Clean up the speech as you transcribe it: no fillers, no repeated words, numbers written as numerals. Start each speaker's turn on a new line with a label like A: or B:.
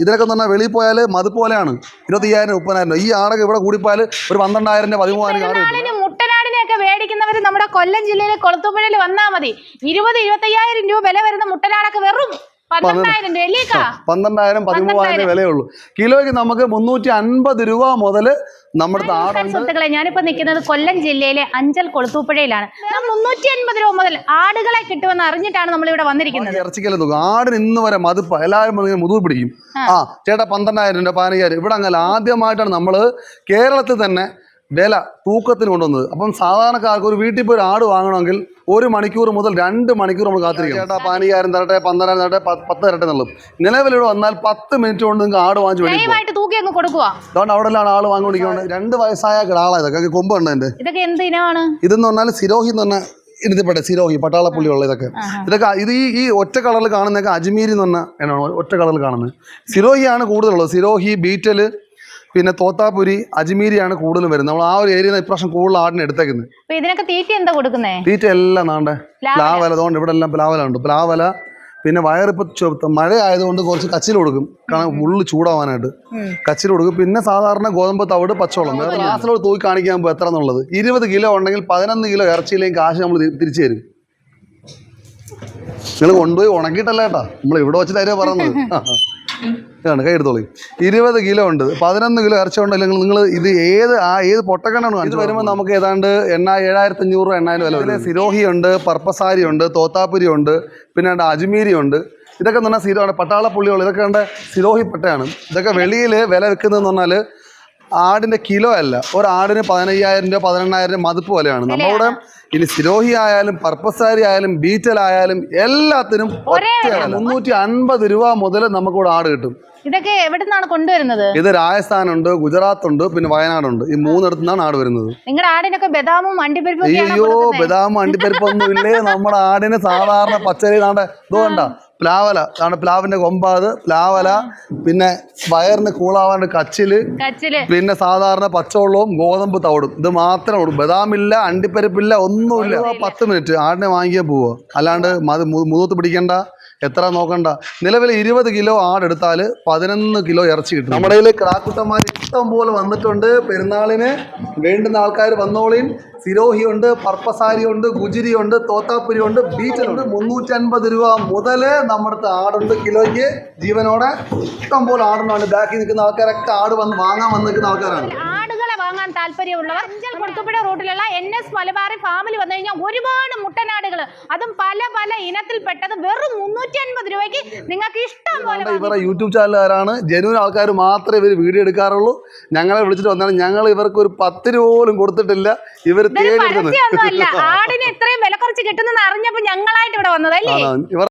A: ഇതിനൊക്കെ പറഞ്ഞാൽ വെളിയിൽ പോയാൽ മത് പോലെയാണ് 25,000 30,000. ഈ ആടൊക്കെ ഇവിടെ കൂടിപ്പോയാൽ ഒരു 12,000 13,000
B: മുട്ടനാടിനെയൊക്കെ മേടിക്കുന്നവർ നമ്മുടെ കൊല്ലം ജില്ലയിലെ കൊളത്തൂപ്പുഴയിൽ വന്നാൽ മതി. 20-25,000 രൂപ വില വരുന്ന മുട്ടനാടൊക്കെ വെറും 12,000
A: 13,000 വിലയുള്ളൂ. കിലോയ്ക്ക് നമുക്ക് 350 രൂപ മുതൽ നമ്മുടെ
B: സുഹൃത്തുക്കളെ, ഞാനിപ്പോ നിൽക്കുന്നത് കൊല്ലം ജില്ലയിലെ അഞ്ചൽ കൊളത്തൂപ്പുഴയിലാണ്. 350 രൂപ മുതൽ ആടുകളെ കിട്ടുമെന്ന് അറിഞ്ഞിട്ടാണ് നമ്മൾ ഇവിടെ വന്നിരിക്കുന്നത്.
A: ഇറച്ചിക്കല്ലേ നോക്കുക, ആടിന് ഇന്ന് വരെ മതിപ്പ് എല്ലാവരും മുതുക് പിടിക്കും. ചേട്ടാ 12,000 രൂപ 15,000. ഇവിടെ അങ്ങനെ ആദ്യമായിട്ടാണ് നമ്മൾ കേരളത്തിൽ തന്നെ വില തൂക്കത്തിന് കൊണ്ടുവന്നത്. അപ്പം സാധാരണക്കാർക്ക് ഒരു വീട്ടിൽ പോയി ഒരു ആട് വാങ്ങണമെങ്കിൽ 1 മണിക്കൂർ മുതൽ 2 മണിക്കൂർ നമ്മൾ കാത്തിരിക്കും. ചേട്ടാ 15,000 തരട്ടെ, 12,000 തരട്ടെ, 10 തരട്ടെ എന്നുള്ളത്. നിലവിലിവിടെ വന്നാൽ 10 മിനിറ്റ് കൊണ്ട് നിങ്ങൾക്ക് ആട് വാങ്ങിച്ചു അതുകൊണ്ട് അവിടെ എല്ലാം ആള് വാങ്ങിക്കൊണ്ടിരിക്കുന്നത്. 2 വയസ്സായ കിടാളാ ഇതൊക്കെ, കൊമ്പ് ഉണ്ട് എൻ്റെ. ഇതെന്ന് പറഞ്ഞാൽ സിരോഹി എന്ന് പറഞ്ഞാൽ ഇനത്തിൽപ്പെട്ട സിരോഹി പട്ടാളപ്പുള്ളിയുള്ള ഇതൊക്കെ ഇത് ഈ ഒറ്റ കളറിൽ കാണുന്നതൊക്കെ അജ്മീരി എന്ന് പറഞ്ഞാൽ എന്നാണ് ഒറ്റ കളറിൽ കാണുന്നത്. സിരോഹിയാണ് കൂടുതലുള്ളത്. സിരോഹി, ബീറ്റല്, പിന്നെ തോത്താപുരി, അജ്മീരിയാണ് കൂടുതലും വരുന്നത്. നമ്മൾ ആ ഒരു ഏരിയ ഇപ്രാവശ്യം കൂടുതൽ ആടിനെ എടുത്തേക്കുന്നത്. തീറ്റ എല്ലാം നാണ്ടേ പ്ലാവല. അതുകൊണ്ട് ഇവിടെ എല്ലാം പ്ലാവല ഉണ്ട്. പ്ലാവല, പിന്നെ വയറിപ്പോൾ മഴ ആയതുകൊണ്ട് കുറച്ച് കച്ചിൽ കൊടുക്കും, കാരണം ഉള്ളു ചൂടാവാനായിട്ട് കച്ചിൽ കൊടുക്കും. പിന്നെ സാധാരണ ഗോതമ്പ് തവിട്, പച്ചവെള്ളം. വേറെ ഗ്ലാസ്സിലോട് തൂക്കി കാണിക്കാൻ പോകുമ്പോൾ എത്ര എന്നുള്ളത്. 20 കിലോ ഉണ്ടെങ്കിൽ 11 കിലോ ഇറച്ചിയിലേക്ക് കാശ് നമ്മൾ തിരിച്ചു തരും. നിങ്ങൾ കൊണ്ടുപോയി ഉണക്കിയിട്ടല്ല കേട്ടാ, നമ്മൾ ഇവിടെ വെച്ച് തരുക പറഞ്ഞത്. ഇതാണ്, കൈ എടുത്തോളി. 20 കിലോ ഉണ്ട്, 11 കിലോ ഇറച്ചി ഉണ്ടെങ്കിൽ നിങ്ങൾ ഇത് ഏത് പൊട്ടക്കണ്ണാണ്. ഇത് വരുമ്പോൾ നമുക്ക് ഏതാണ്ട് 7,500 രൂപ 8,000 വില വരും. സിരോഹി ഉണ്ട്, പർപ്പസാരി ഉണ്ട്, തോത്താപുരി ഉണ്ട്, പിന്നെ അജ്മീരി ഉണ്ട്. ഇതൊക്കെ എന്ന് പറഞ്ഞാൽ പട്ടാളപ്പുള്ളികൾ, ഇതൊക്കെ കണ്ട സിരോഹി പട്ടയാണ്. ഇതൊക്കെ വെളിയിൽ വില വെക്കുന്നതെന്ന് പറഞ്ഞാൽ ആടിൻ്റെ കിലോ അല്ല, ഒരാടിന് 15,000 രൂപ 18,000 മതിപ്പ് പോലെയാണ്. നമ്മളിവിടെ ഇനി സിരോഹി ആയാലും പർപ്പസാരി ആയാലും ബീറ്റലായാലും എല്ലാത്തിനും 350 രൂപ മുതൽ നമുക്കിവിടെ ആട് കിട്ടും.
B: ഇതൊക്കെ എവിടെ നിന്നാണ് കൊണ്ടുവരുന്നത്?
A: ഇത് രാജസ്ഥാനുണ്ട്, ഗുജറാത്ത് ഉണ്ട്, പിന്നെ വയനാടുണ്ട്. ഈ 3 നിന്നാണ് ആട് വരുന്നത്.
B: നിങ്ങളുടെ ആടിനൊക്കെ ബദാമും അണ്ടിപ്പരിപ്പും?
A: അയ്യോ, ബദാമും അണ്ടിപ്പരിപ്പൊന്നും ഇല്ലേ. നമ്മുടെ ആടിന് സാധാരണ പച്ചരി നാണ്ട ഇതുകൊണ്ട പ്ലാവല ആണ്, പ്ലാവിന്റെ കൊമ്പാത് പ്ലാവല. പിന്നെ വയറിന് കൂളാവാണ്ട് കച്ചില്, പിന്നെ സാധാരണ പച്ചവെള്ളവും ഗോതമ്പ് തവിടും. ഇത് മാത്രമേ ഉള്ളൂ. ബദാമില്ല, അണ്ടിപ്പരിപ്പില്ല, ഒന്നുമില്ല. 10 മിനിറ്റ് ആടിനെ വാങ്ങിക്കാൻ പോവുക, അല്ലാണ്ട് മുതത്ത് പിടിക്കണ്ട, എത്ര നോക്കണ്ട. നിലവിൽ 20 കിലോ ആടെടുത്താൽ 11 കിലോ ഇറച്ചി കിട്ടും. നമ്മുടെ കയ്യിൽ കിടാക്കുട്ടന്മാർ ഇഷ്ടം പോലെ വന്നിട്ടുണ്ട്. പെരുന്നാളിന് വേണ്ടുന്ന ആൾക്കാർ വന്നോളിൻ. സിരോഹി ഉണ്ട്, പർപ്പസാരി ഉണ്ട്, ഗുജിരി ഉണ്ട്, തോത്താപുരി ഉണ്ട്, ബീച്ചുണ്ട്. 350 രൂപ മുതൽ നമ്മുടെ ആടുണ്ട് കിലോയ്ക്ക് ജീവനോടെ. ഇഷ്ടം പോലെ ആടുന്നുണ്ട്. ബാക്കിൽ നിൽക്കുന്ന ആൾക്കാരൊക്കെ ആട് വാങ്ങാൻ വന്ന് നിൽക്കുന്ന ആൾക്കാരാണ്.
B: വാങ്ങാൻ താല്പര്യമുള്ളവർ അഞ്ചൽ കൊളത്തൂപ്പുഴ റൂട്ടിലുള്ള NS മലബാറി ഫാമിൽ വന്നു കഴിഞ്ഞാൽ ഒരുപാട് മുട്ടനാടുകൾ, അതും പല പല ഇനത്തിൽപ്പെട്ടത് വെറും 350 രൂപയ്ക്ക് നിങ്ങൾക്ക് ഇഷ്ടം പോലെ.
A: ഇവരുടെ യൂട്യൂബ് ചാനലുകാരാണ്, ജനുവിൻ ആൾക്കാർ മാത്രമേ ഇവർ വീഡിയോ എടുക്കാറുള്ളൂ. ഞങ്ങളെ വിളിച്ചിട്ട് വന്നാലും ഞങ്ങൾ ഇവർക്ക് ഒരു 10 രൂപ പോലും കൊടുത്തിട്ടില്ല. ഇവർ
B: ആടിന് ഇത്രയും വില കുറച്ച് കിട്ടുന്നെന്ന് അറിഞ്ഞപ്പോൾ ഞങ്ങളായിട്ട് ഇവിടെ വന്നതല്ലേ.